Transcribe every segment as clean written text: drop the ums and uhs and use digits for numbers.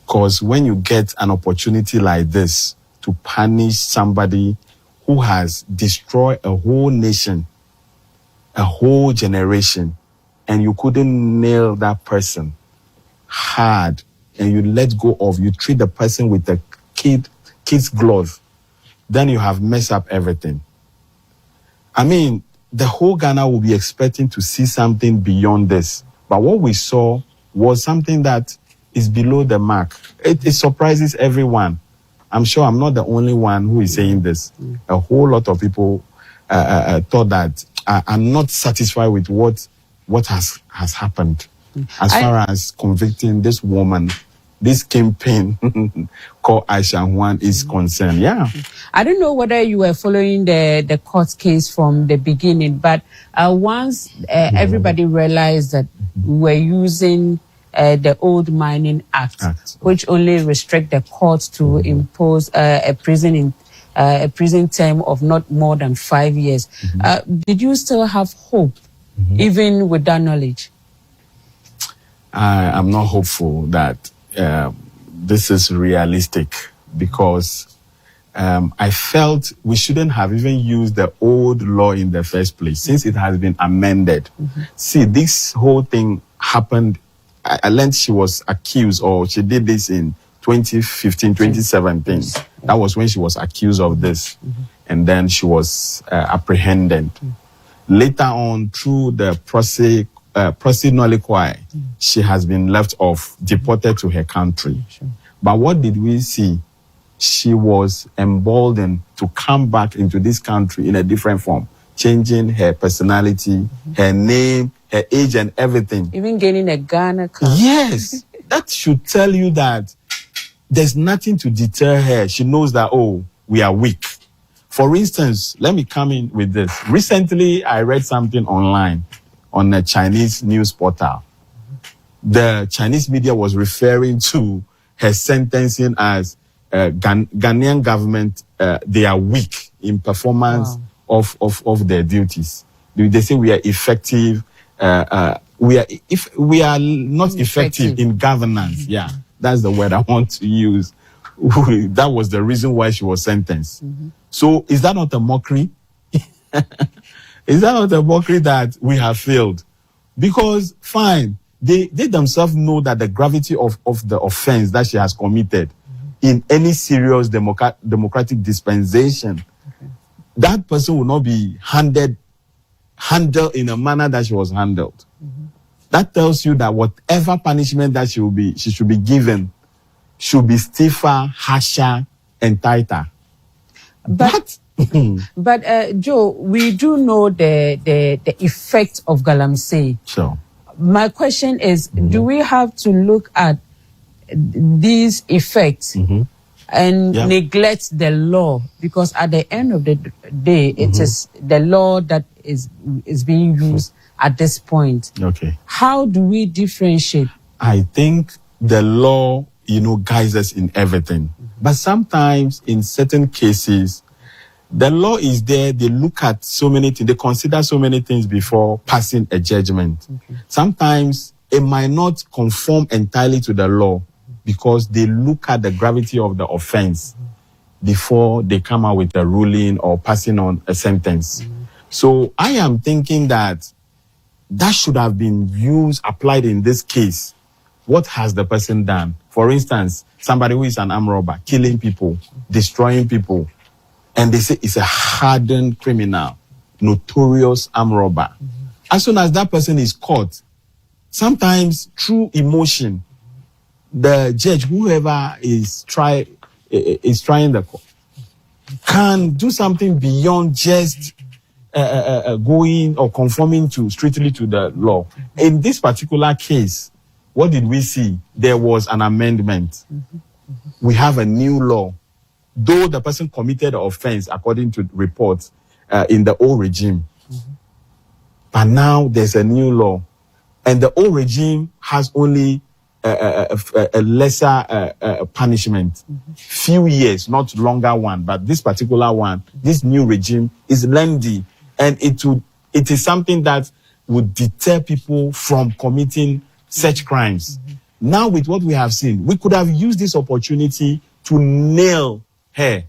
Because when you get an opportunity like this to punish somebody who has destroyed a whole nation, a whole generation, and you couldn't nail that person hard, and you let go of, you treat the person with a kid's glove, then you have messed up everything. I mean, the whole Ghana will be expecting to see something beyond this. But what we saw was something that is below the mark. It surprises everyone. I'm sure I'm not the only one who is saying this. A whole lot of people thought that I'm not satisfied with what has happened as far as convicting this woman, this campaign called Aisha Huang is concerned. Yeah. I don't know whether you were following the court case from the beginning, but once everybody realized that we were using the old Mining Act, which only restrict the court to impose a prison term of not more than 5 years. Did you still have hope, even with that knowledge? I'm not hopeful that this is realistic, because I felt we shouldn't have even used the old law in the first place, since it has been amended. See, this whole thing happened. I learned she was accused, or she did this in 2015, 2017. That was when she was accused of this. And then she was apprehended. Later on, through the procès nolliquai, she has been left off, deported to her country. But what did we see? She was emboldened to come back into this country in a different form, changing her personality, her name, her age, and everything. Even gaining a Ghana card. Yes. That should tell you that there's nothing to deter her. She knows that, oh, we are weak. For instance, let me come in with this. Recently, I read something online on a Chinese news portal. The Chinese media was referring to her sentencing as Ghanaian government, they are weak in performance of their duties. They say we are effective. We are not effective in governance. Yeah, that's the word I want to use. That was the reason why she was sentenced. So is that not a mockery? Is that not a mockery that we have failed? Because fine, they themselves know that the gravity of the offense that she has committed in any serious democratic dispensation, that person will not be handled in a manner that she was handled. That tells you that whatever punishment that she should be given should be stiffer, harsher, and tighter. But Joe, we do know the effect of Galamsey. Sure. My question is, do we have to look at these effects and neglect the law? Because at the end of the day, it is the law that is being used at this point. Okay. How do we differentiate? I think the law, guides us in everything. But sometimes in certain cases, the law is there. They look at so many things. They consider so many things before passing a judgment. Sometimes it might not conform entirely to the law because they look at the gravity of the offense before they come out with a ruling or passing on a sentence. So I am thinking that should have been applied in this case. What has the person done? For instance, somebody who is an armed robber, killing people, destroying people, and they say it's a hardened criminal, notorious armed robber. As soon as that person is caught, sometimes through emotion, the judge, whoever is trying the court, can do something beyond just going or conforming strictly to the law. In this particular case, what did we see? There was an amendment. We have a new law. Though the person committed the offense according to reports in the old regime. But now there's a new law. And the old regime has only a lesser punishment. Few years, not longer one. But this particular one, this new regime is lengthy. And it is something that would deter people from committing such crimes. Now with what we have seen, we could have used this opportunity to nail her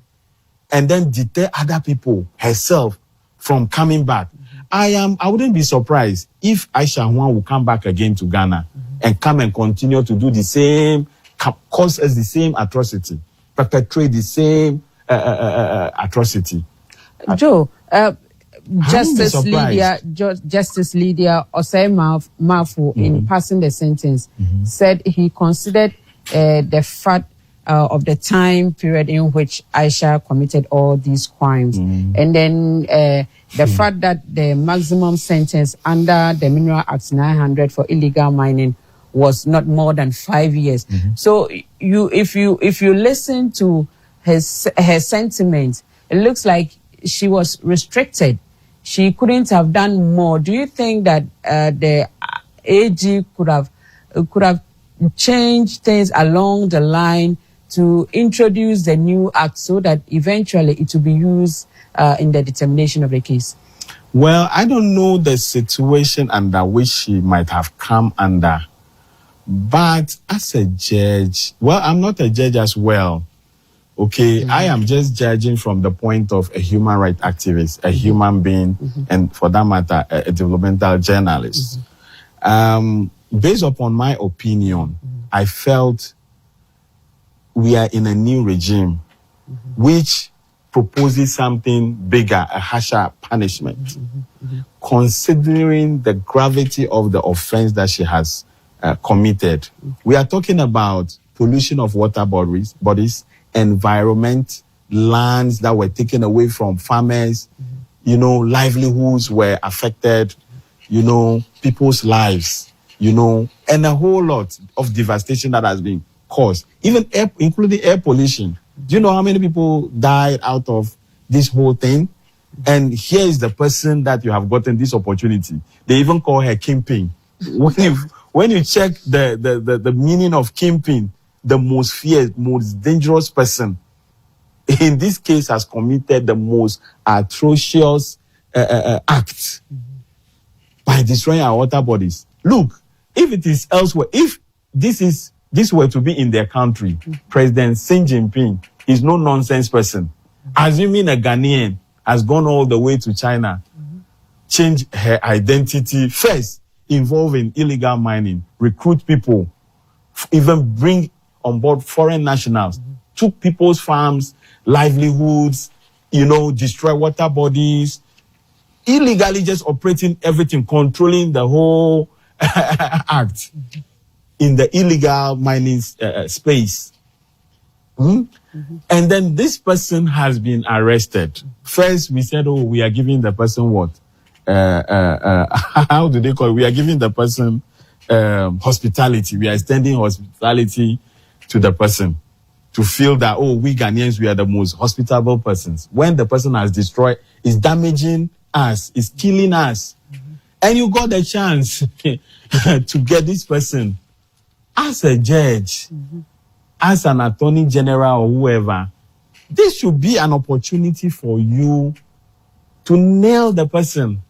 and then deter other people, herself, from coming back. I wouldn't be surprised if Aisha Huang will come back again to Ghana and come and continue to do the same, cause us the same atrocity, perpetrate the same atrocity. Joe, Justice Lydia Osei Mafu, in passing the sentence, said he considered the fact of the time period in which Aisha committed all these crimes. And then the fact that the maximum sentence under the Mineral Act 900 for illegal mining was not more than 5 years. So if you listen to her sentiments, it looks like she was restricted. She couldn't have done more. Do you think that the AG could have changed things along the line to introduce the new act so that eventually it will be used in the determination of the case? Well, I don't know the situation under which she might have come under. But as a judge, well, I'm not a judge as well. Okay, I am just judging from the point of a human rights activist, a human being, and for that matter, a developmental journalist. Based upon my opinion, I felt we are in a new regime which proposes something bigger, a harsher punishment, considering the gravity of the offense that she has committed. We are talking about pollution of water bodies, environment, lands that were taken away from farmers, livelihoods were affected, people's lives, and a whole lot of devastation that has been caused, even including air pollution. Do you know how many people died out of this whole thing? And here is the person that you have gotten this opportunity. They even call her Kingpin. When you check the meaning of Kingpin, the most fierce, most dangerous person in this case has committed the most atrocious act by destroying our water bodies. Look, if it is elsewhere, if this were to be in their country, President Xi Jinping is no nonsense person. Assuming a Ghanaian has gone all the way to China, changed her identity, first involved in illegal mining, recruit people, even bring on board foreign nationals, took people's farms, livelihoods, destroy water bodies, illegally just operating everything, controlling the whole act in the illegal mining space. And then this person has been arrested. First, we said, we are giving the person what? How do they call it? We are giving the person hospitality. We are extending hospitality to the person to feel that, we Ghanaians, we are the most hospitable persons. When the person has destroyed, is damaging us, is killing us. And you got the chance to get this person as a judge, as an attorney general or whoever. This should be an opportunity for you to nail the person.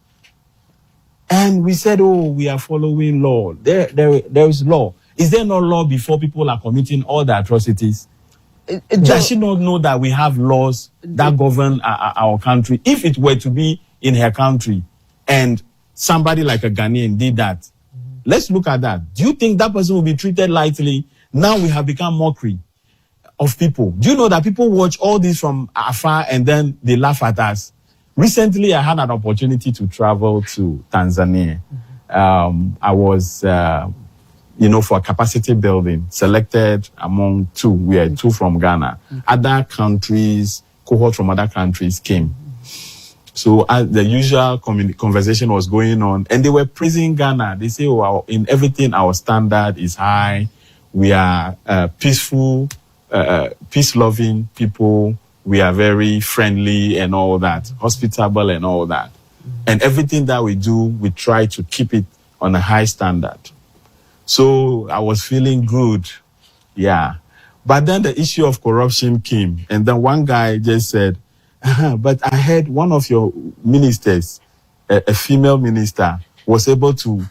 And we said, we are following law. There is law. Is there no law before people are committing all the atrocities? Does she not know that we have laws that govern our country? If it were to be in her country and somebody like a Ghanaian did that, let's look at that. Do you think that person will be treated lightly? Now we have become mockery of people. Do you know that people watch all this from afar and then they laugh at us? Recently, I had an opportunity to travel to Tanzania. I was, for capacity building, selected among two. We are two from Ghana. Other countries, cohort from other countries came. So the usual conversation was going on, and they were praising Ghana. They say, in everything, our standard is high. We are peaceful, peace-loving people. We are very friendly and all that, hospitable and all that. And everything that we do, we try to keep it on a high standard. So I was feeling good. Yeah. But then the issue of corruption came. And then one guy just said, but I heard one of your ministers, a female minister, was able to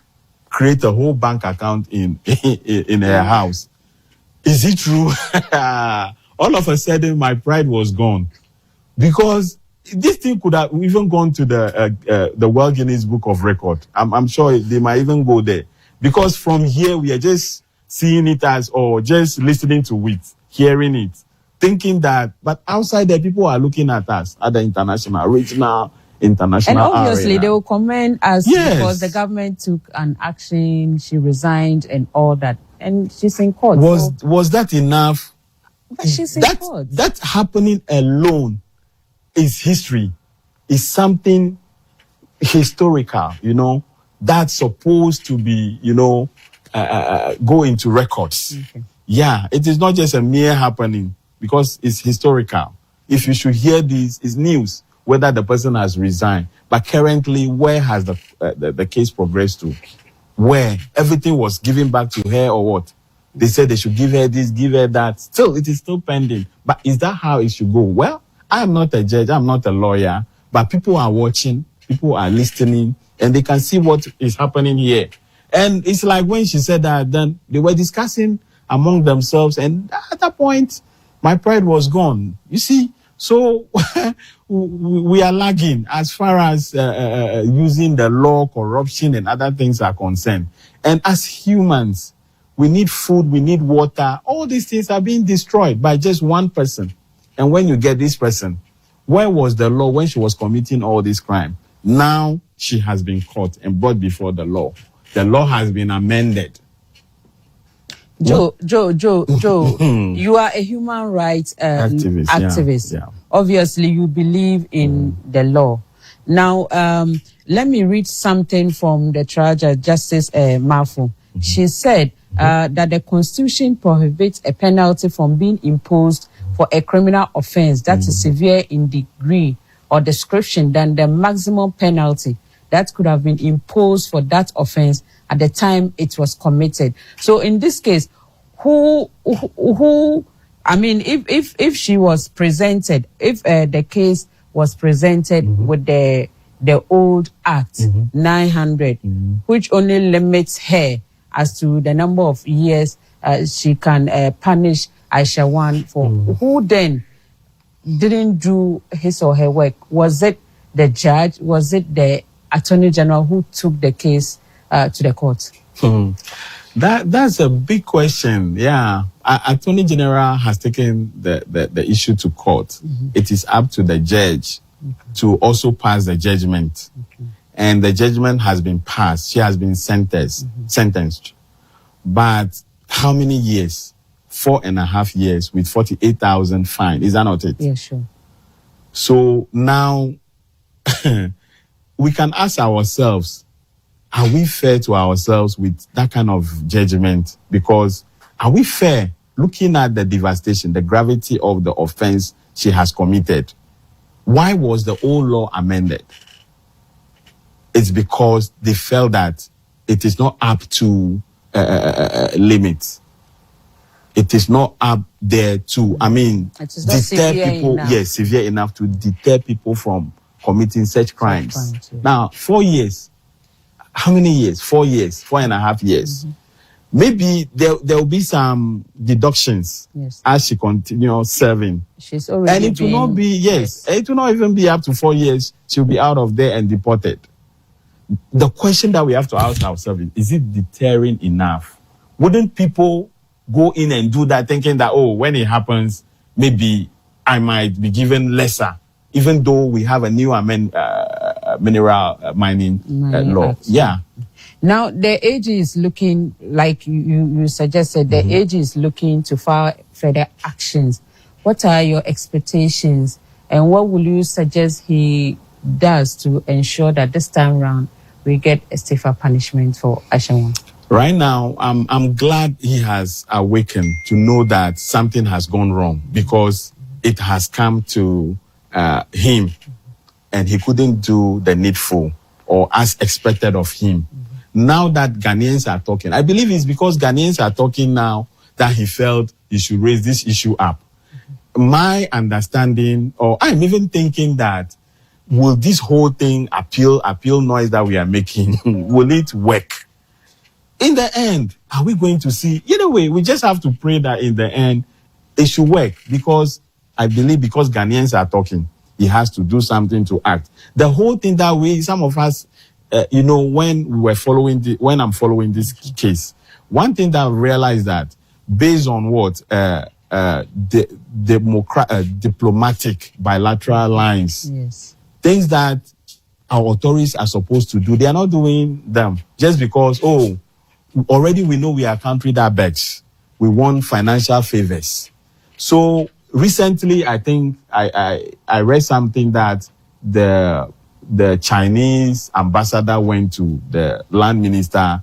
create a whole bank account in her house. Is it true? All of a sudden, my pride was gone, because this thing could have even gone to the World Guinness Book of Record. I'm sure they might even go there, because from here we are just seeing it as, or just listening to it, hearing it, thinking that. But outside there, people are looking at us at the international, regional, international, and obviously arena. they will comment us Yes. because the government took an action, she resigned and all that, and she's in court. Was that enough? But she's in court. That happening alone is history, is something historical, that's supposed to be, go into records. Okay. Yeah, it is not just a mere happening, because it's historical. If you should hear this, it's news, whether the person has resigned. But currently, where has the case progressed to? Where everything was given back to her, or what? They said they should give her this, give her that. Still, it is still pending. But is that how it should go? Well, I am not a judge, I'm not a lawyer, but people are watching, people are listening, and they can see what is happening here. And it's like when she said that, then they were discussing among themselves, and at that point, my pride was gone. You see, so we are lagging as far as using the law, corruption, and other things are concerned. And as humans, we need food, we need water. All these things are being destroyed by just one person. And when you get this person, where was the law when she was committing all this crime? Now she has been caught and brought before the law. The law has been amended. Joe, you are a human rights activist. Yeah. Obviously, you believe in the law. Now, let me read something from the Treasurer, Justice Mafu. She said that the Constitution prohibits a penalty from being imposed for a criminal offense that is severe in degree or description than the maximum penalty that could have been imposed for that offense at the time it was committed. So in this case, if she was presented, if the case was presented with the old Act 900, which only limits her as to the number of years she can punish Aisha Huang for, who then didn't do his or her work? Was it the judge? Was it the Attorney General who took the case to the court? That's a big question. Yeah, Attorney General has taken the issue to court. It is up to the judge to also pass the judgment. And the judgment has been passed. She has been sentenced. But how many years? 4.5 years with 48,000 fine. Is that not it? Yeah, sure. So now we can ask ourselves, are we fair to ourselves with that kind of judgment? Because are we fair looking at the devastation, the gravity of the offense she has committed? Why was the old law amended? It's because they felt that it is not up to limits. It is not up there to, deter people. Yes, severe enough to deter people from committing such crimes. Now, 4 years. How many years? 4 years, 4.5 years. Maybe there will be some deductions as she continues serving. She's already and it will not be, it will not even be up to 4 years. She'll be out of there and deported. The question that we have to ask ourselves is it deterring enough? Wouldn't people go in and do that thinking that, when it happens, maybe I might be given lesser, even though we have a new mineral mining law. Act. Yeah. Now, the AG is looking, like you suggested, the AG is looking to file further actions. What are your expectations, and what will you suggest he does to ensure that this time around we get a stiffer punishment for Aisha Huang? Right now, I'm glad he has awakened to know that something has gone wrong, because it has come to him and he couldn't do the needful or as expected of him. Now that Ghanaians are talking, I believe it's because Ghanaians are talking now that he felt he should raise this issue up. My understanding, or I'm even thinking that, will this whole thing appeal noise that we are making, will it work? in the end, are we going to see? Either way, we just have to pray that in the end, it should work, because I believe because Ghanaians are talking, he has to do something to act. The whole thing that some of us, when we were when I'm following this case, one thing that I realized that based on what diplomatic bilateral lines, Yes. things that our authorities are supposed to do, they are not doing them just because, already we know we are a country that begs. We want financial favors. So recently, I think I read something that the Chinese ambassador went to the land minister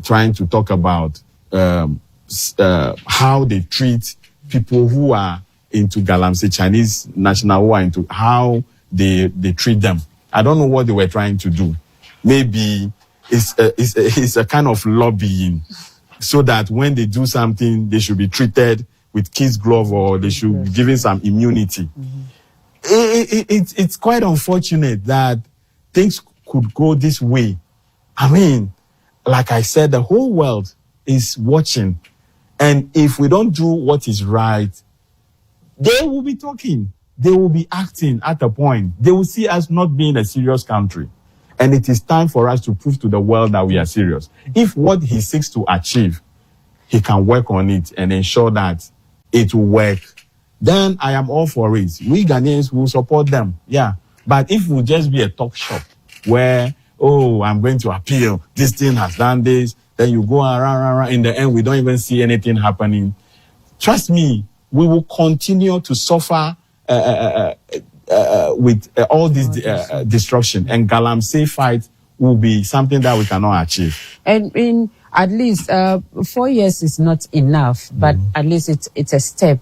trying to talk about how they treat people who are into Galamsey, Chinese national who are into how they treat them. I don't know what they were trying to do. Maybe it's a kind of lobbying, so that when they do something, they should be treated with kid's glove, or they should be given some immunity. It's quite unfortunate that things could go this way. I mean, like I said, the whole world is watching. And if we don't do what is right, they will be talking. They will be acting at a point. They will see us not being a serious country. And it is time for us to prove to the world that we are serious. If what he seeks to achieve, he can work on it and ensure that it will work, then I am all for it. We Ghanaians will support them. Yeah. But if it will just be a talk shop where, I'm going to appeal, this thing has done this, then you go around, in the end, we don't even see anything happening. Trust me, we will continue to suffer with all this destruction, and Galamsey fight will be something that we cannot achieve. And in at least 4 years is not enough, but at least it's a step.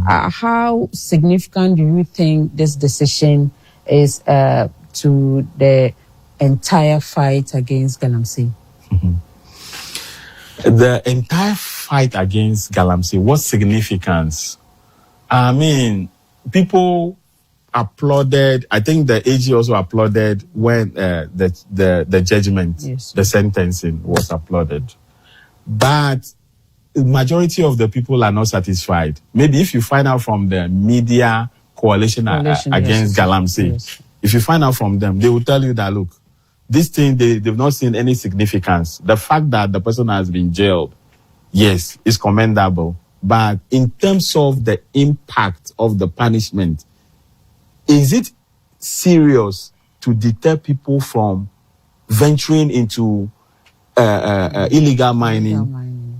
How significant do you think this decision is to the entire fight against Galamsey? The entire fight against Galamsey, what significance? I mean, people applauded. I think the AG also applauded when the judgment, the sentencing was applauded. But the majority of the people are not satisfied. Maybe if you find out from the media coalition against Galamsey, if you find out from them, they will tell you that, look, this thing, they've not seen any significance. The fact that the person has been jailed, yes, is commendable. But in terms of the impact of the punishment, is it serious to deter people from venturing into illegal mining?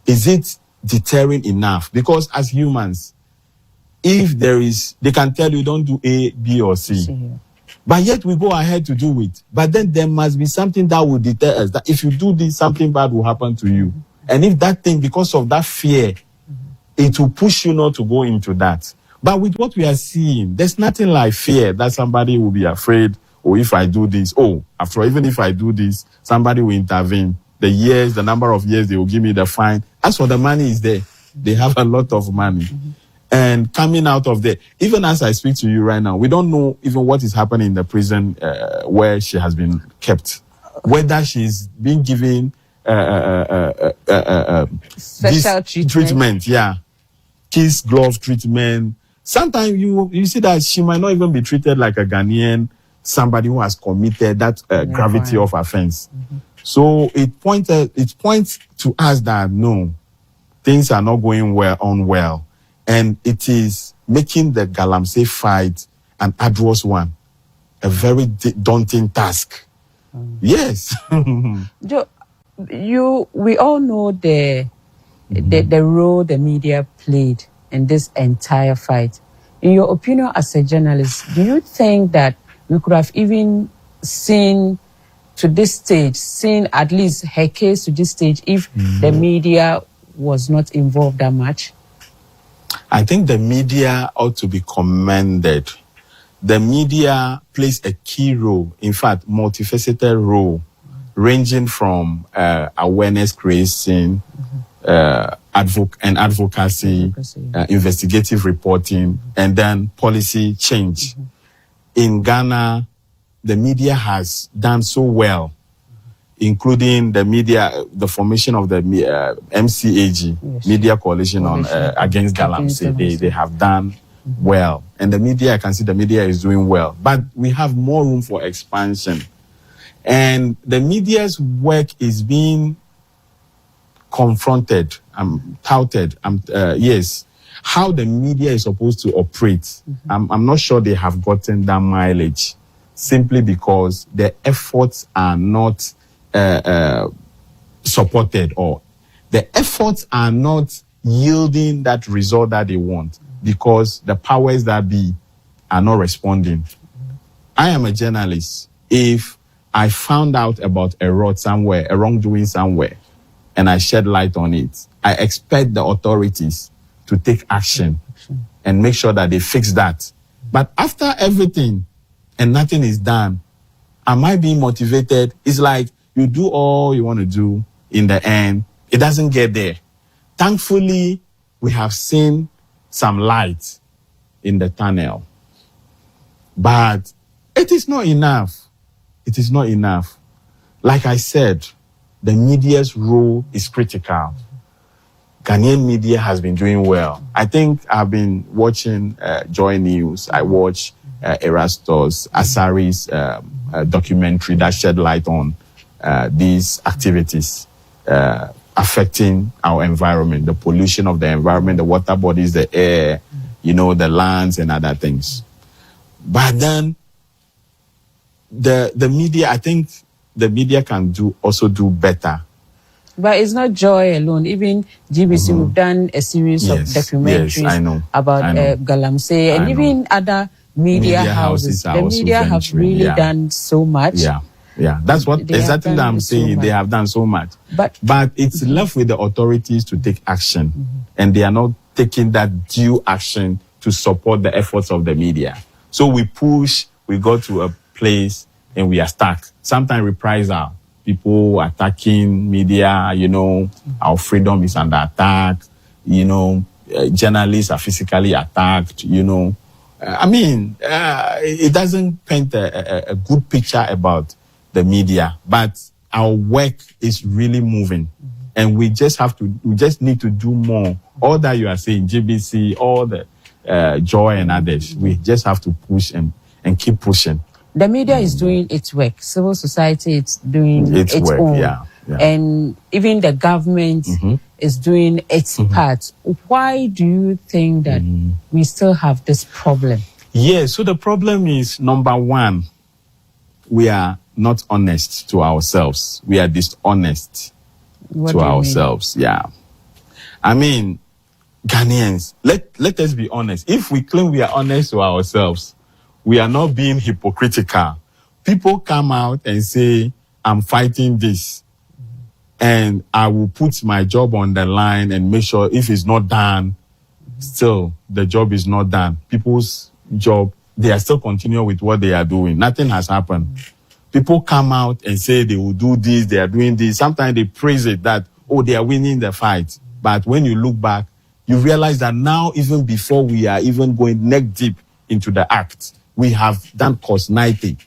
Is it deterring enough? Because as humans, if there is, they can tell you don't do A, B, or C. But yet we go ahead to do it. But then there must be something that will deter us. That if you do this, something bad will happen to you. And if that thing, because of that fear, it will push you not to go into that. But with what we are seeing, there's nothing like fear that somebody will be afraid, or if I do this, after all, even if I do this, somebody will intervene. The number of years they will give me the fine. As for the money is there. They have a lot of money. And coming out of there, even as I speak to you right now, we don't know even what is happening in the prison where she has been kept. Whether she's being given special treatment. Kiss glove treatment. Sometimes you see that she might not even be treated like a Ghanaian, somebody who has committed that gravity of offense. So it points to us that no, things are not going well. And it is making the Galamsey fight an arduous one, a very daunting task. Yes. We all know the role the media played in this entire fight. In your opinion as a journalist, do you think that we could have even seen at least her case to this stage if the media was not involved that much? I think the media ought to be commended. The media plays a key role, in fact, multifaceted role, ranging from awareness creation, advocacy, investigative reporting, and then policy change. In Ghana, the media has done so well. including the media, the formation of the MCAG, yes, Media Coalition on against Galamsey. They have done well. And the media, I can see the media is doing well. But we have more room for expansion. And the media's work is being confronted, touted, yes, how the media is supposed to operate. I'm not sure they have gotten that mileage, simply because the efforts are not supported, or the efforts are not yielding that result that they want, because the powers that be are not responding. I am a journalist. If I found out about a wrongdoing somewhere, and I shed light on it, I expect the authorities to take action and make sure that they fix that. But after everything and nothing is done, am I being motivated? It's like you do all you want to do, in the end, it doesn't get there. Thankfully, we have seen some light in the tunnel. But it is not enough. It is not enough. Like I said, the media's role is critical. Ghanaian media has been doing well. I think I've been watching Joy News. I watch Erastus Asari's documentary that shed light on these activities affecting our environment, the pollution of the environment, the water bodies, the air, the lands and other things. But then the media, I think the media can also do better. But it's not Joy alone. Even GBC, we've done a series of documentaries about Galamsey, and even other media houses. The media have really done so much. Yeah, that's what exactly that I'm saying. They have done so much. But it's left with the authorities to take action, and they are not taking that due action to support the efforts of the media. So we push, we go to a place, and we are stuck. Sometimes reprisal. People attacking media, our freedom is under attack, journalists are physically attacked, it doesn't paint a good picture about the media, but our work is really moving. And we just need to do more. All that you are saying, GBC, all the Joy and others, we just have to push and keep pushing. The media is doing its work. Civil society is doing its work, own. Yeah. And even the government is doing its part. Why do you think that we still have this problem? Yeah, so the problem is, number one, we are not honest to ourselves. We are dishonest to ourselves. Yeah. I mean, Ghanaians, let us be honest. If we claim we are honest to ourselves, we are not being hypocritical. People come out and say, I'm fighting this, and I will put my job on the line and make sure if it's not done, still the job is not done. People's job, they are still continuing with what they are doing. Nothing has happened. People come out and say they will do this, they are doing this. Sometimes they praise it that, they are winning the fight. But when you look back, you realize that now, even before we are even going neck deep into the act, we have done cost 90.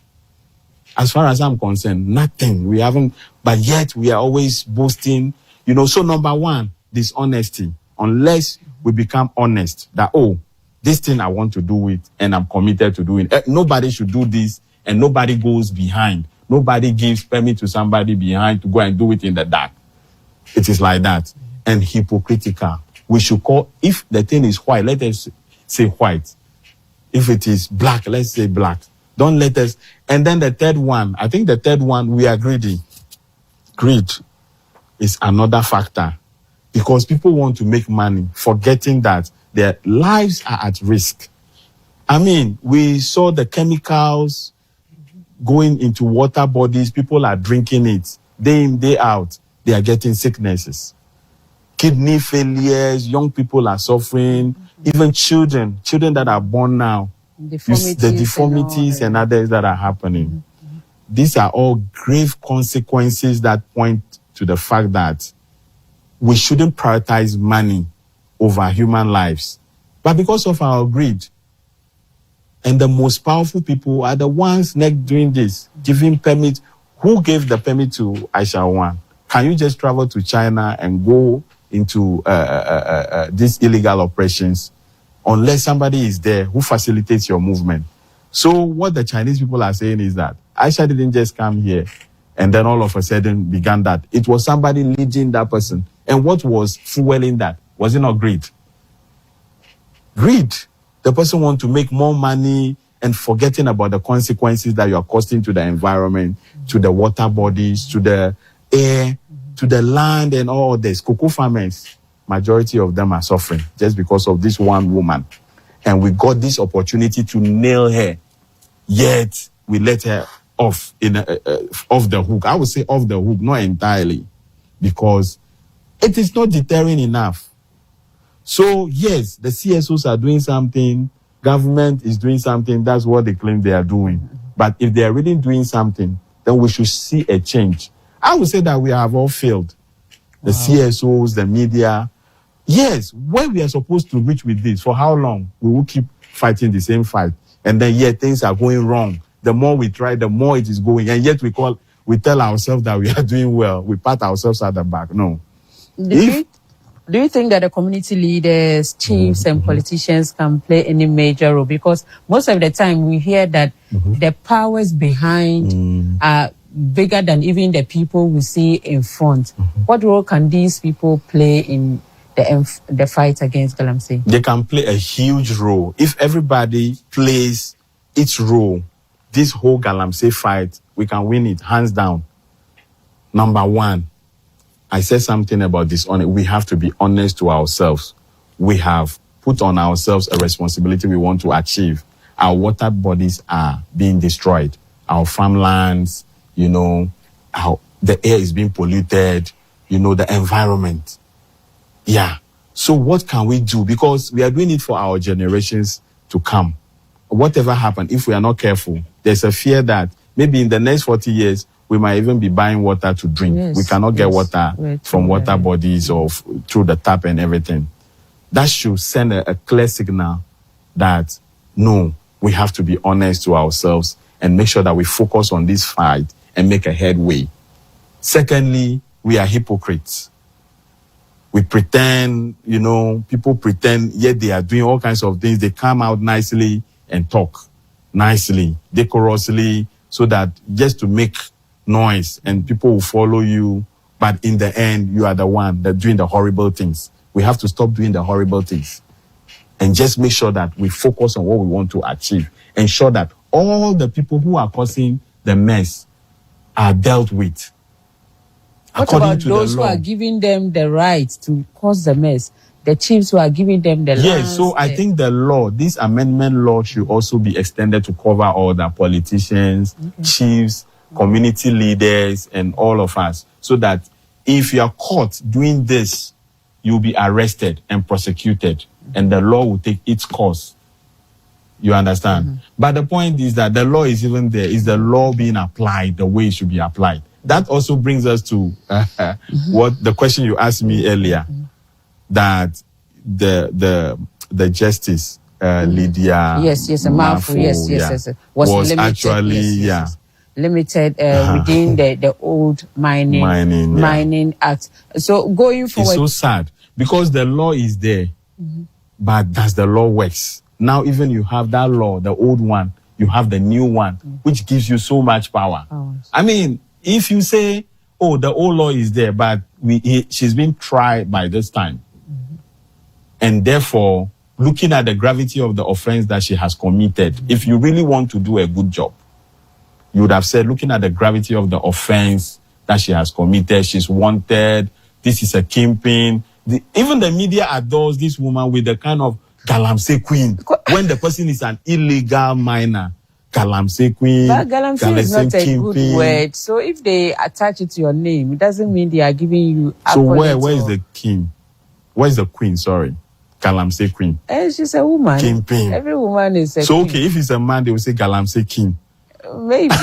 As far as I'm concerned, nothing. We haven't, but yet we are always boasting, So number one, dishonesty. Unless we become honest that, this thing I want to do it and I'm committed to doing it. Nobody should do this and nobody goes behind. Nobody gives permit to somebody behind to go and do it in the dark. It is like that. And hypocritical. We should call, if the thing is white, let us say white. If it is black, let's say black. Don't let us. And then the third one, I think we are greedy. Greed is another factor, because people want to make money, forgetting that their lives are at risk. I mean, we saw the chemicals going into water bodies. People are drinking it day in, day out. They are getting sicknesses. Kidney failures, young people are suffering. Even children that are born now, the deformities and others that are happening. These are all grave consequences that point to the fact that we shouldn't prioritize money over human lives. But because of our greed, and the most powerful people are the ones doing this, giving permits. Who gave the permit to Aisha Huang? Can you just travel to China and go into these illegal operations unless somebody is there who facilitates your movement? So what the Chinese people are saying is that Aisha didn't just come here and then all of a sudden began that. It was somebody leading that person. And what was fueling that? Was it not greed? Greed. The person wants to make more money and forgetting about the consequences that you are causing to the environment, to the water bodies, to the air, to the land and all this. Cocoa farmers, majority of them are suffering just because of this one woman. And we got this opportunity to nail her, yet we let her off off the hook. I would say off the hook, not entirely, because it is not deterring enough. So yes, the CSOs are doing something, government is doing something, that's what they claim they are doing. But if they are really doing something, then we should see a change. I would say that we have all failed. The CSOs, the media. Yes, where we are supposed to reach with this, for how long? We will keep fighting the same fight. And then yet things are going wrong. The more we try, the more it is going. And yet we tell ourselves that we are doing well. We pat ourselves at the back. No. Do you think that the community leaders, chiefs, and politicians can play any major role? Because most of the time we hear that the powers behind are bigger than even the people we see in front. What role can these people play in the fight against Galamsey? They can play a huge role. If everybody plays its role, this whole Galamsey fight, we can win it, hands down. Number one, I said something about this. We have to be honest to ourselves. We have put on ourselves a responsibility we want to achieve. Our water bodies are being destroyed. Our farmlands, the air is being polluted, the environment. Yeah. So what can we do? Because we are doing it for our generations to come. Whatever happens, if we are not careful, there's a fear that maybe in the next 40 years, we might even be buying water to drink. Yes, we cannot get water from water bodies or through the tap and everything. That should send a clear signal that, no, we have to be honest to ourselves and make sure that we focus on this fight and make a headway. Secondly, we are hypocrites. We pretend, people pretend, yet they are doing all kinds of things. They come out nicely and talk nicely, decorously, so that just to make noise and people will follow you, but in the end you are the one that doing the horrible things. We have to stop doing the horrible things and just make sure that we focus on what we want to achieve. Ensure that all the people who are causing the mess are dealt with. What about those who are giving them the right to cause the mess? The chiefs who are giving them the Yes, so I think the law, this amendment law should also be extended to cover all the politicians, chiefs, community leaders, and all of us. So that if you are caught doing this, you'll be arrested and prosecuted, and the law will take its course. You understand? But the point is that the law is even there. Is the law being applied the way it should be applied? That also brings us to what the question you asked me earlier, that the justice, Lydia Mafu, yes, was limited, actually, limited within the old mining act. So going forward, it's so sad because the law is there, but does the law works? Now even you have that law, the old one, you have the new one, which gives you so much power. I mean, if you say, oh, the old law is there, but she's been tried by this time, and therefore looking at the gravity of the offense that she has committed, if you really want to do a good job, you would have said, looking at the gravity of the offense that she has committed, she's wanted, this is a kingpin. Even the media adores this woman with the kind of Galamsey queen, when the person is an illegal miner. Galamsey queen. But Galamsey is not a good word. So if they attach it to your name, it doesn't mean they are giving you. So where is the king? Where is the queen? Sorry. Galamsey queen. She's a woman. Kingpin. Every woman is a so queen. Okay, if it's a man, they will say Galamsey king. Maybe.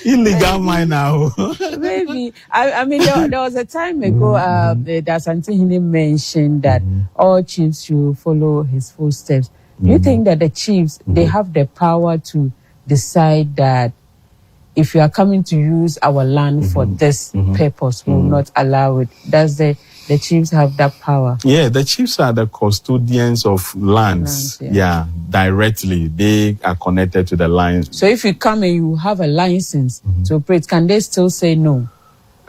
Illegal miner. Maybe. I mean, there was a time ago that Santini mentioned that all chiefs should follow his footsteps. Do you think that the chiefs, they have the power to decide that if you are coming to use our land for this purpose, we will not allow it. Does the chiefs have that power? Yeah, the chiefs are the custodians of lands. Yeah, directly. They are connected to the lands. So if you come and you have a license to operate, can they still say no?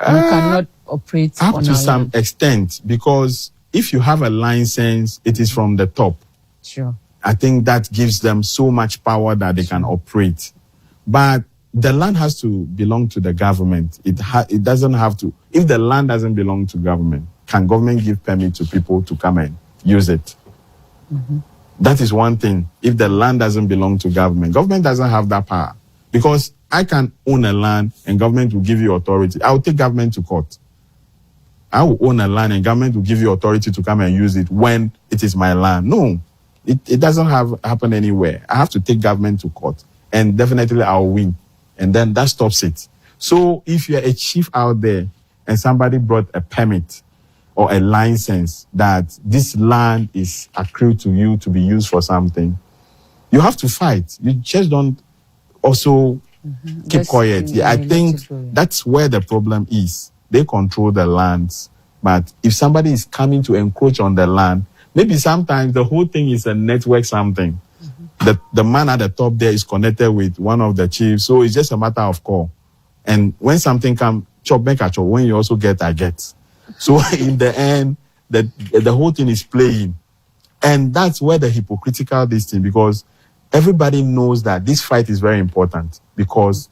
You cannot operate up on to our some land? extent, because if you have a license, it is from the top. Sure. I think that gives them so much power that they can operate. But the land has to belong to the government. It doesn't have to. If the land doesn't belong to government, can government give permit to people to come and use it? That is one thing. If the land doesn't belong to government doesn't have that power. Because I can own a land and government will give you authority. I will take government to court. I will own a land and government will give you authority to come and use it when it is my land. No, it doesn't happen anywhere. I have to take government to court, and definitely I'll win. And then that stops it. So if you're a chief out there and somebody brought a permit or a license that this land is accrued to you to be used for something, you have to fight. You just don't also keep quiet. Yeah, I think that's where the problem is. They control the lands. But if somebody is coming to encroach on the land, maybe sometimes the whole thing is a network something. The man at the top there is connected with one of the chiefs. So it's just a matter of call. And when something comes, chop, make a chop. When you also get, I get. So in the end, the whole thing is playing. And that's where the hypocritical this thing, because everybody knows that this fight is very important, because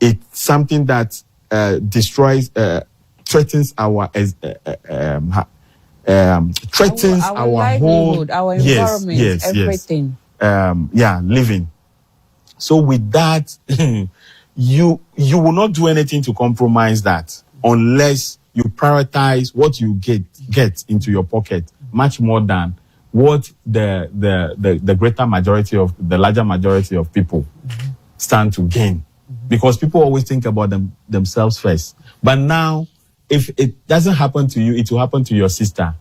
it's something that destroys, threatens our livelihood, our environment, everything. Living. So with that, you will not do anything to compromise that unless you prioritize what you get into your pocket much more than what the greater majority of the larger majority of people stand to gain. Because people always think about themselves first. But now, if it doesn't happen to you, it will happen to your sister.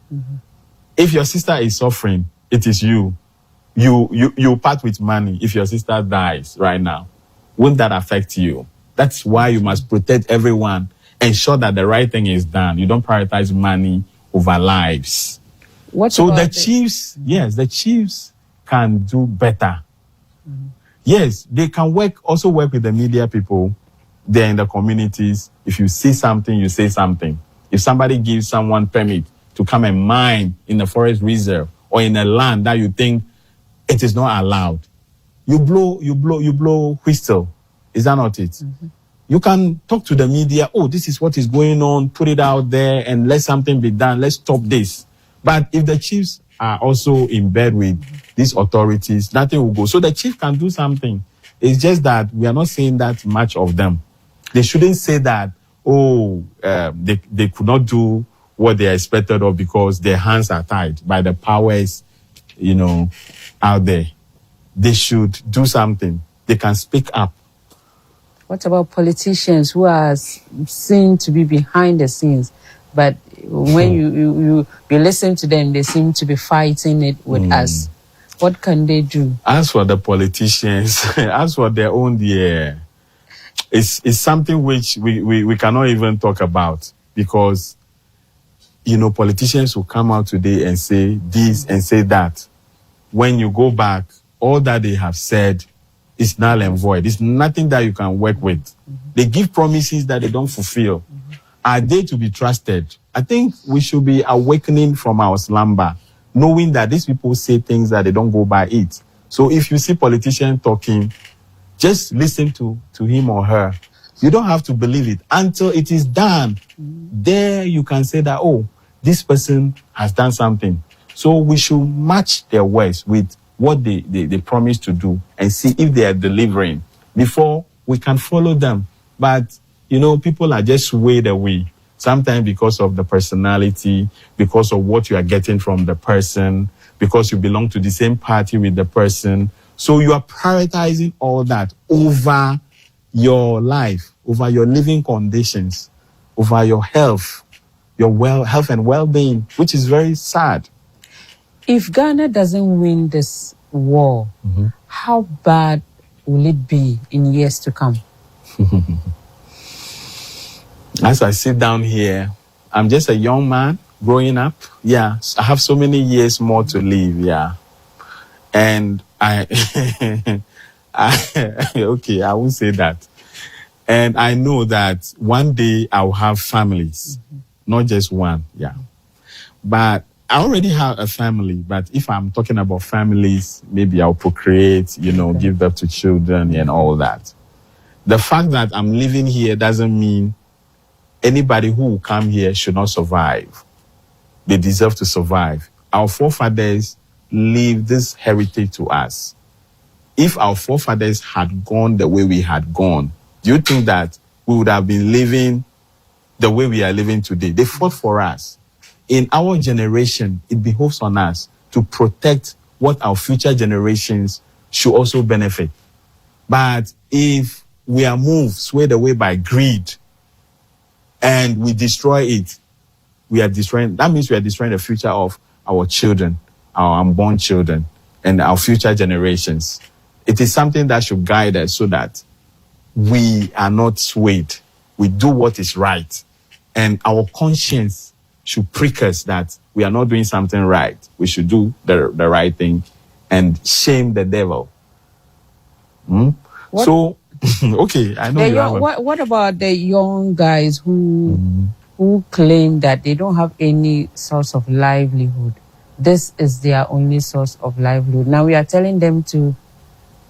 If your sister is suffering, it is you. You part with money if your sister dies right now. Won't that affect you? That's why you must protect everyone, ensure that the right thing is done. You don't prioritize money over lives. So the chiefs, yes, the chiefs can do better. Yes, they can work with the media people there in the communities. If you see something, you say something. If somebody gives someone permit to come and mine in a forest reserve or in a land that you think it is not allowed, you blow whistle. Is that not it? You can talk to the media. Oh, this is what is going on. Put it out there and let something be done. Let's stop this. But if the chiefs are also in bed with these authorities, nothing will go. So the chief can do something. It's just that we are not seeing that much of them. They shouldn't say that, they could not do what they are expected of because their hands are tied by the powers, out there. They should do something. They can speak up. What about politicians who are seen to be behind the scenes, but when you listen to them, they seem to be fighting it with us? What can they do? As for the politicians, as for their own, it's something which we cannot even talk about, because, politicians will come out today and say this and say that. When you go back, all that they have said is null and void. It's nothing that you can work with. They give promises that they don't fulfill. Are they to be trusted? I think we should be awakening from our slumber, knowing that these people say things that they don't go by it. So if you see politicians talking, just listen to him or her. You don't have to believe it until it is done. There you can say that, this person has done something. So we should match their words with what they promise to do and see if they are delivering before we can follow them. But, people are just swayed away, sometimes because of the personality, because of what you are getting from the person, because you belong to the same party with the person. So you are prioritizing all that over your life, over your living conditions, over your health, health and well-being, which is very sad. If Ghana doesn't win this war, how bad will it be in years to come? As I sit down here, I'm just a young man growing up. Yeah, I have so many years more to live. Yeah, and okay, I won't say that. And I know that one day I'll have families, not just one. Yeah, but I already have a family. But if I'm talking about families, maybe I'll procreate, give birth to children and all that. The fact that I'm living here doesn't mean anybody who will come here should not survive. They deserve to survive. Our forefathers leave this heritage to us. If our forefathers had gone the way we had gone, do you think that we would have been living the way we are living today? They fought for us. In our generation, it behoves on us to protect what our future generations should also benefit. But if we are moved, swayed away by greed, and we destroy it, that means we are destroying the future of our children, our unborn children, and our future generations. It is something that should guide us so that we are not swayed. We do what is right. And our conscience should prick us that we are not doing something right. We should do the right thing and shame the devil. So, okay, I know what about the young guys who claim that they don't have any source of livelihood? This is their only source of livelihood. Now we are telling them to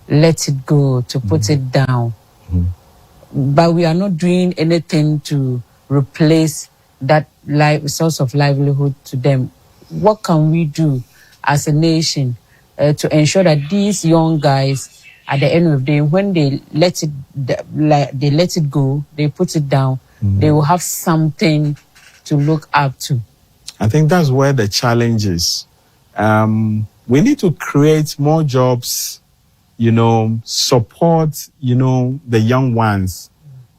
let it go, to put it down. But we are not doing anything to replace that source of livelihood to them. What can we do as a nation to ensure that these young guys, at the end of the day, when they let it go, they put it down, they will have something to look up to? I think that's where the challenge is. We need to create more jobs, support, the young ones,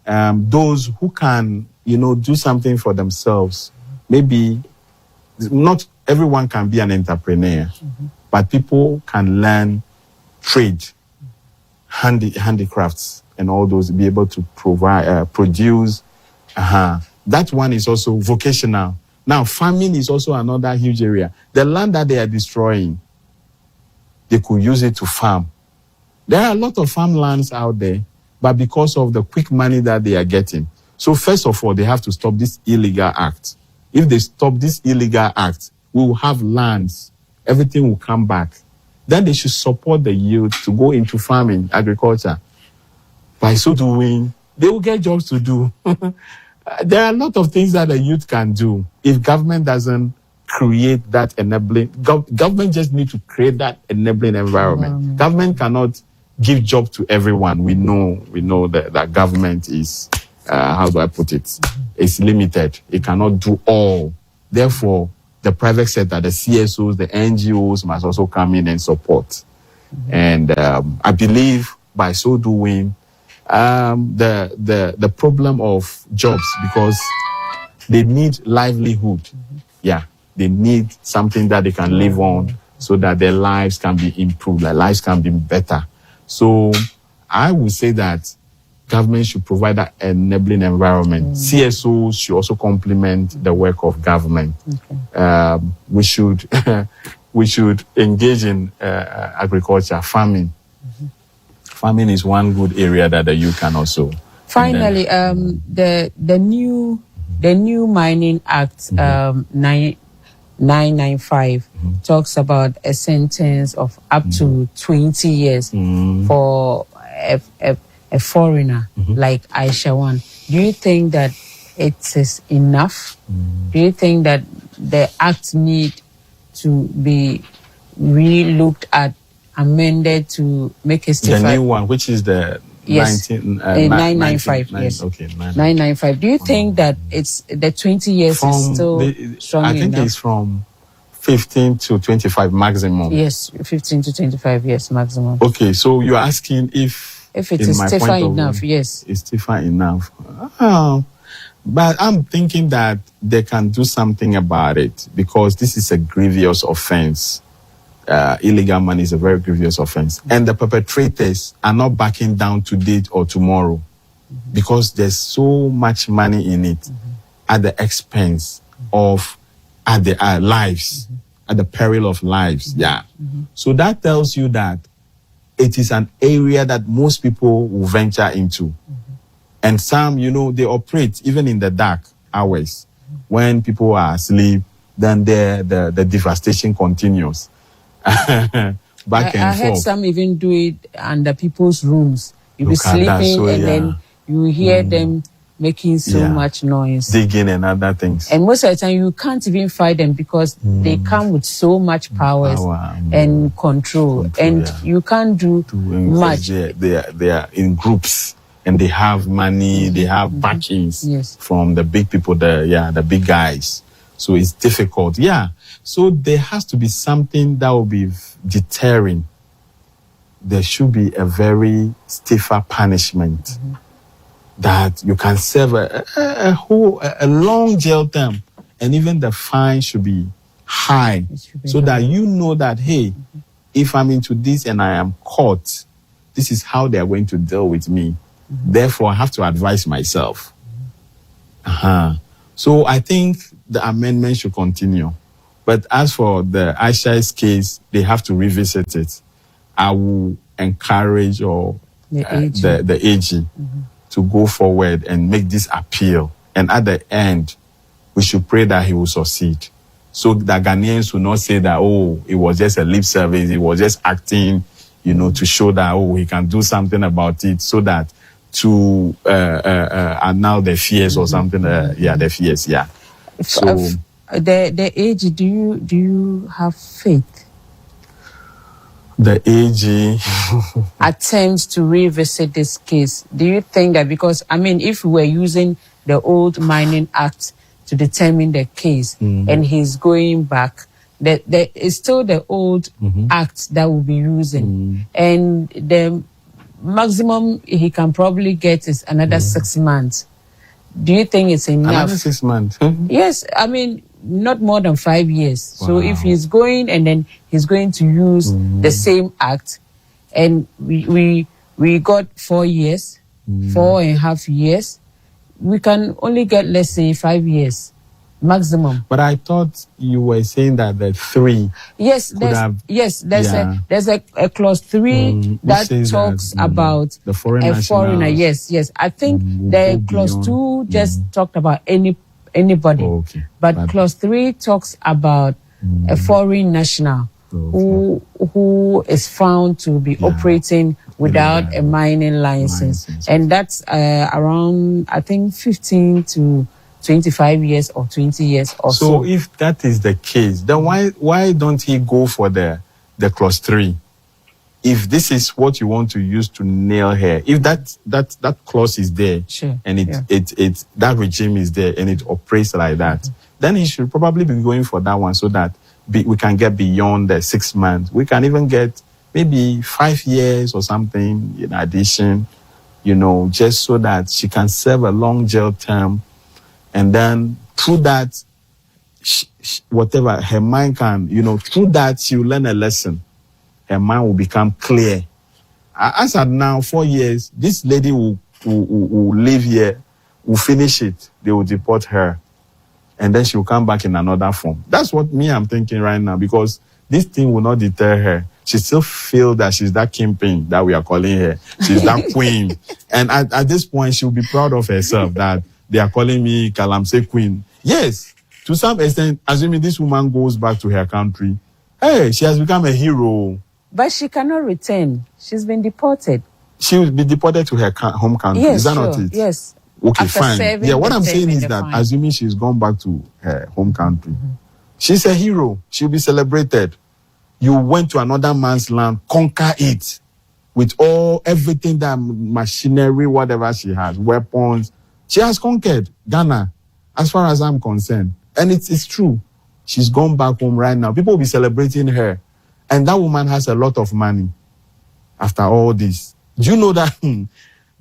those who can, do something for themselves. Maybe not everyone can be an entrepreneur, but people can learn trade, handicrafts, and all those, be able to produce. That one is also vocational. Now, farming is also another huge area. The land that they are destroying, they could use it to farm. There are a lot of farmlands out there, but because of the quick money that they are getting. So first of all, they have to stop this illegal act. If they stop this illegal act, we will have lands. Everything will come back. Then they should support the youth to go into farming, agriculture. By so doing, they will get jobs to do. There are a lot of things that the youth can do. If government doesn't create that enabling, government just need to create that enabling environment. Government cannot give job to everyone. We know that government is, how do I put it? It's limited. It cannot do all. Therefore, the private sector, the CSOs, the NGOs must also come in and support. And I believe by so doing, the problem of jobs, because they need livelihood. Yeah, they need something that they can live on so that their lives can be improved, their lives can be better. So I would say that government should provide that enabling environment. CSOs should also complement the work of government. We should engage in agriculture, farming. Farming is one good area that the youth can also. Finally, the new Mining Act 995 talks about a sentence of up to 20 years for a foreigner like Aisha Huang. Do you think that it is enough? Do you think that the act need to be re-looked at, amended to make it the new one, which is the 995? Yes. Okay, 995. Do you think that it's the 20 years is still strong enough? I think it's from 15 to 25 maximum. Yes, 15 to 25 years maximum. Okay, so you're asking if it is stiffer enough. Yes, it's stiffer enough. But I'm thinking that they can do something about it, because this is a grievous offense. Illegal money is a very grievous offense. And the perpetrators are not backing down today or tomorrow. because there's so much money in it at the expense of the lives, at the peril of lives. Yeah. So that tells you that it is an area that most people will venture into. And some, they operate even in the dark hours. When people are asleep, then the devastation continues. I heard some even do it under people's rooms. You'll be sleeping then you hear them making so much noise. Digging and other things. And most of the time you can't even fight them because they come with so much powers and control. And you can't do much. They are in groups and they have money, they have backings from the big people, the big guys. So it's difficult. Yeah. So there has to be something that will be deterring. There should be a very stiffer punishment that you can serve a long jail term, and even the fine should be high, so that you know that, hey, if I'm into this and I am caught, this is how they are going to deal with me. Therefore, I have to advise myself. So I think the amendment should continue. But as for the Aisha's case, they have to revisit it. I will encourage the AG to go forward and make this appeal. And at the end, we should pray that he will succeed. So that Ghanaians will not say that, oh, it was just a lip service, it was just acting, to show that, oh, he can do something about it, so that to annul the fears or something, the fears, So the AG, do you have faith? The AG attempts to revisit this case. Do you think that, because if we were using the old Mining Act to determine the case and he's going back, there is still the old act that we'll be using, and the maximum he can probably get is another 6 months. Do you think it's enough? Another 6 months? Yes, not more than 5 years. Wow. So if he's going and then he's going to use the same act, and we got 4 years, 4.5 years, we can only get, let's say, 5 years maximum. But I thought you were saying that the 3. Yes, there's a clause 3 that talks about the foreigner. Yes. I think the clause 2 just talked about anybody. But clause 3 talks about a foreign national who is found to be operating without a mining license. And that's around, I think, 15 to 25 years or 20 years or so. So if that is the case, then why don't he go for the clause 3? If this is what you want to use to nail her, if that clause is there, and it that regime is there and it operates like that, then he should probably be going for that one, so that we can get beyond the 6 months. We can even get maybe 5 years or something in addition, just so that she can serve a long jail term. And then through that, whatever her mind can, through that she will learn a lesson. Her mind will become clear. As at now, 4 years, this lady will live here, will finish it. They will deport her. And then she will come back in another form. That's what I'm thinking right now, because this thing will not deter her. She still feels that she's that kingpin that we are calling her. She's that queen. And at this point, she'll be proud of herself that they are calling me Galamsey Queen. Yes, to some extent, assuming this woman goes back to her country, hey, she has become a hero. But she cannot return. She's been deported. She will be deported to her home country. Yes, is that not it? Yes. Okay, fine. Yeah, what I'm saying is that, assuming she's gone back to her home country, she's a hero. She'll be celebrated. You went to another man's land, conquer it with everything, that machinery, whatever she has, weapons. She has conquered Ghana, as far as I'm concerned. And it's true. She's gone back home right now. People will be celebrating her. And that woman has a lot of money after all this. Do you know that? Do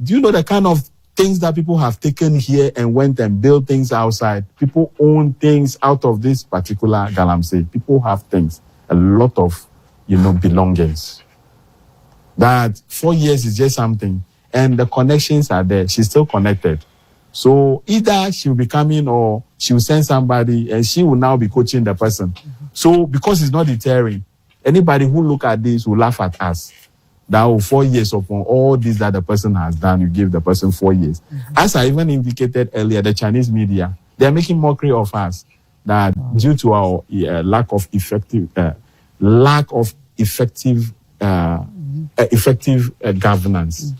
you know the kind of things that people have taken here and went and built things outside? People own things out of this particular Galamsey. People have things, a lot of, belongings. That 4 years is just something. and the connections are there. She's still connected. So either she will be coming or she will send somebody and she will now be coaching the person. So because it's not deterring, anybody who look at this will laugh at us. That 4 years upon all this that the person has done, you give the person 4 years. As I even indicated earlier, the Chinese media, they are making mockery of us that due to our lack of effective governance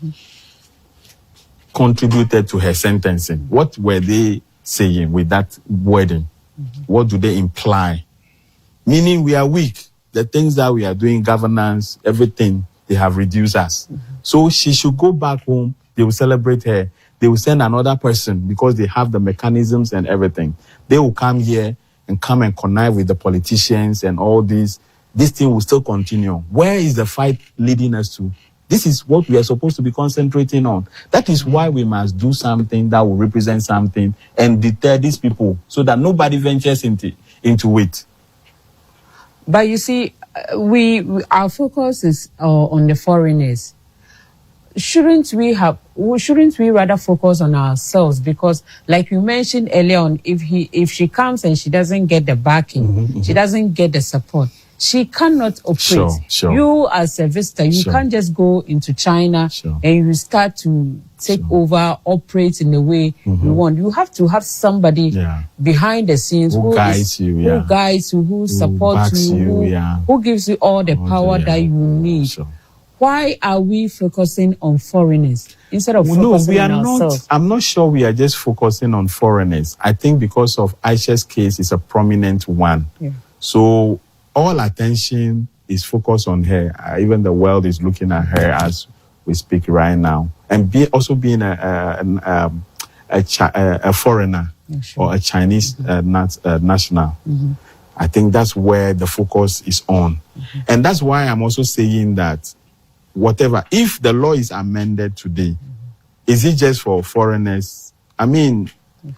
contributed to her sentencing. What were they saying with that wording? What do they imply? Meaning we are weak. The things that we are doing, governance, everything, they have reduced us. So she should go back home. They will celebrate her. They will send another person because they have the mechanisms and everything. They will come here and come and connive with the politicians and all this. This thing will still continue. Where is the fight leading us to? This is what we are supposed to be concentrating on. That is why we must do something that will represent something and deter these people so that nobody ventures into it. But you see, our focus is on the foreigners. Shouldn't we rather focus on ourselves? Because, like you mentioned earlier on, if she comes and she doesn't get the backing, she doesn't get the support, she cannot operate. Sure. You as a visitor, you can't just go into China and you start to take over, operate in the way you want. You have to have somebody behind the scenes who guides you, who supports you, who gives you all the power that you need. Why are we focusing on foreigners instead of focusing on ourselves? I'm not sure we are just focusing on foreigners. I think because of Aisha's case is a prominent one. So all attention is focused on her. Even the world is looking at her as we speak right now. And also being a foreigner or a Chinese national. I think that's where the focus is on. And that's why I'm also saying that whatever, if the law is amended today, is it just for foreigners? I mean,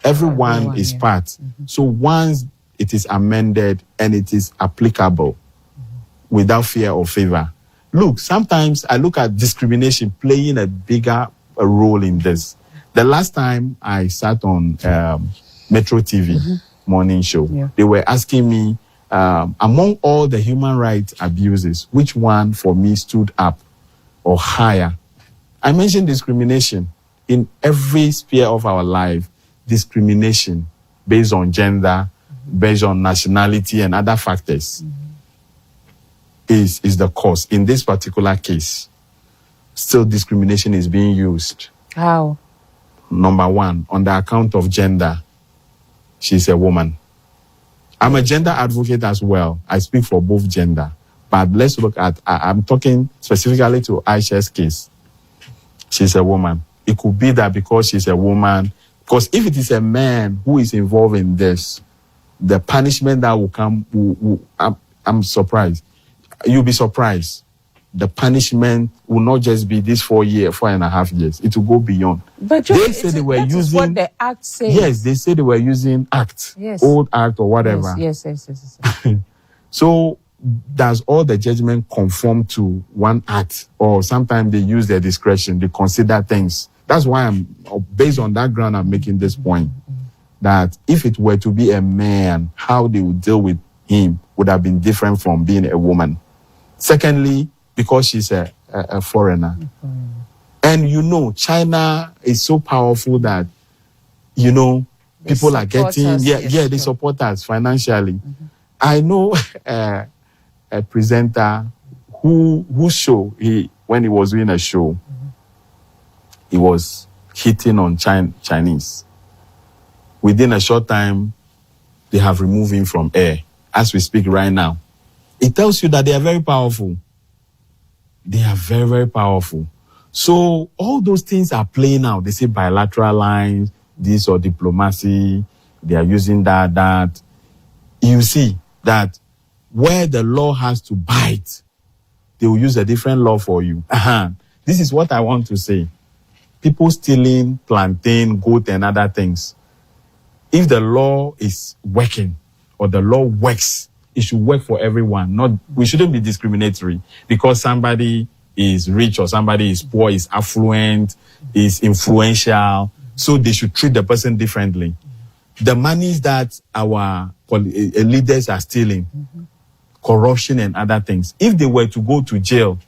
everyone is part. So once it is amended and it is applicable without fear or favor. Look, sometimes I look at discrimination playing a bigger role in this. The last time I sat on Metro TV morning show, they were asking me, among all the human rights abuses, which one for me stood up or higher? I mentioned discrimination in every sphere of our life. Discrimination based on gender, based on nationality and other factors is the cause. In this particular case, still discrimination is being used. How? Number one, on the account of gender, she's a woman. I'm a gender advocate as well. I speak for both gender. But let's look at, I'm talking specifically to Aisha's case. She's a woman. It could be that because she's a woman, because if it is a man who is involved in this, the punishment that will come, I'm surprised. You'll be surprised. The punishment will not just be this 4.5 years. It will go beyond. But they said they were using what the act says. Yes, they said they were using act, old act or whatever. Yes. So does all the judgment conform to one act, or sometimes they use their discretion? They consider things. That's why based on that ground, I'm making this point. That if it were to be a man, how they would deal with him would have been different from being a woman. Secondly, because she's a foreigner. And China is so powerful that, people are getting, they support us financially. I know a presenter whose show, when he was doing a show, he was hitting on Chinese. Within a short time, they have removed him from air. As we speak right now, it tells you that they are very powerful. They are very, very powerful. So all those things are playing out. They say bilateral lines, this or diplomacy. They are using that. You see that where the law has to bite, they will use a different law for you. This is what I want to say. People stealing plantain, goat, and other things. If the law is working or the law works, it should work for everyone. We shouldn't be discriminatory because somebody is rich or somebody is poor, is affluent, is influential. So they should treat the person differently. The monies that our leaders are stealing, corruption and other things, if they were to go to jail,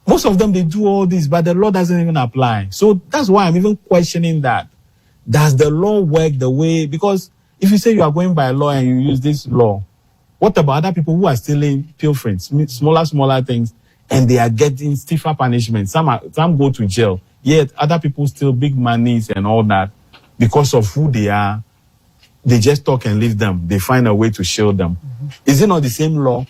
most of them, they do all this, but the law doesn't even apply. So that's why I'm even questioning that. Does the law work the way? Because if you say you are going by law and you use this law, what about other people who are stealing pilfering, smaller things, and they are getting stiffer punishment? Some go to jail, yet other people steal big monies and all that because of who they are. They just talk and leave them. They find a way to shield them. Is it not the same law?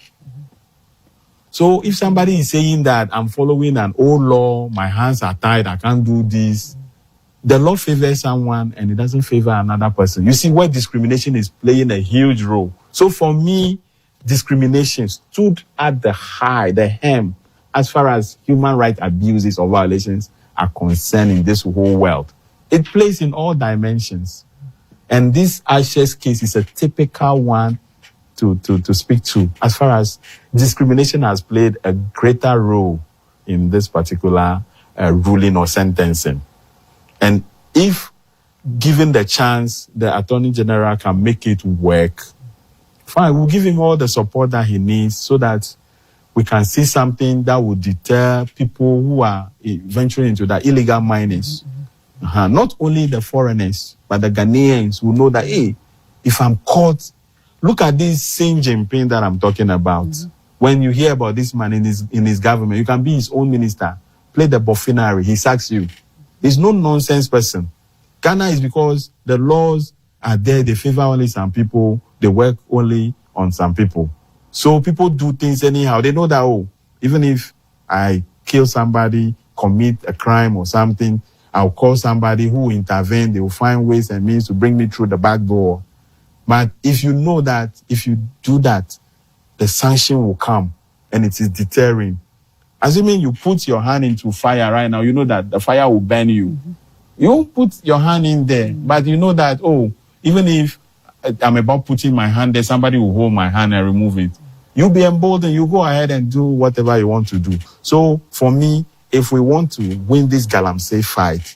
So if somebody is saying that I'm following an old law, my hands are tied, I can't do this, the law favors someone and it doesn't favor another person. You see where discrimination is playing a huge role. So for me, discrimination stood at the hem, as far as human rights abuses or violations are concerned in this whole world. It plays in all dimensions. And this Aisha's case is a typical one to speak to, as far as discrimination has played a greater role in this particular ruling or sentencing. And if given the chance, the Attorney General can make it work, fine, we'll give him all the support that he needs so that we can see something that will deter people who are venturing into the illegal minings. Not only the foreigners, but the Ghanaians who know that, hey, if I'm caught, look at this same Jinping that I'm talking about. When you hear about this man in his government, you can be his own minister, play the buffoonery, he sacks you. He's no nonsense person. Ghana is because the laws are there, they favor only some people, they work only on some people. So people do things anyhow. They know that, oh, even if I kill somebody, commit a crime or something, I'll call somebody who will intervene, they will find ways and means to bring me through the back door. But if you know that, if you do that, the sanction will come and it is deterring. Assuming you put your hand into fire right now, you know that the fire will burn you. You won't put your hand in there, but you know that, oh, even if I'm about putting my hand there, somebody will hold my hand and remove it. You'll be emboldened, you go ahead and do whatever you want to do. So for me, if we want to win this Galamsey fight,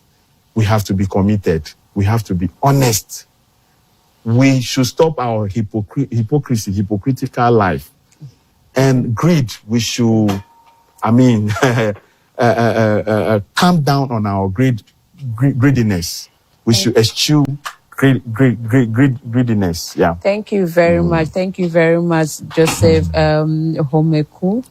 we have to be committed. We have to be honest. We should stop our hypocrisy, hypocritical life. And greed, we should, calm down on our greediness. We should eschew greediness. Yeah. Thank you very much. Thank you very much, Joseph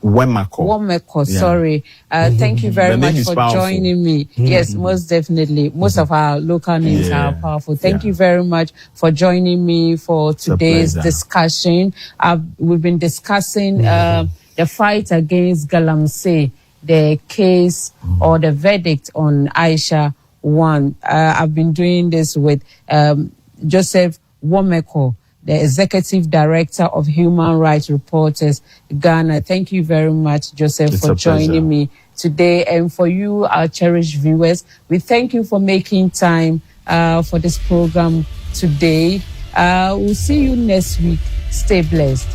Wemakor. Yeah. Sorry. Thank you very much for joining me. Yes, most definitely. Most of our local names are powerful. Thank you very much for joining me for today's discussion. We've been discussing the fight against Galamsey, the case or the verdict on Aisha Huang. I've been doing this with Joseph Wemakor, the Executive Director of Human Rights Reporters Ghana. Thank you very much, Joseph, for joining me today. And for you, our cherished viewers, we thank you for making time for this program today. We'll see you next week. Stay blessed.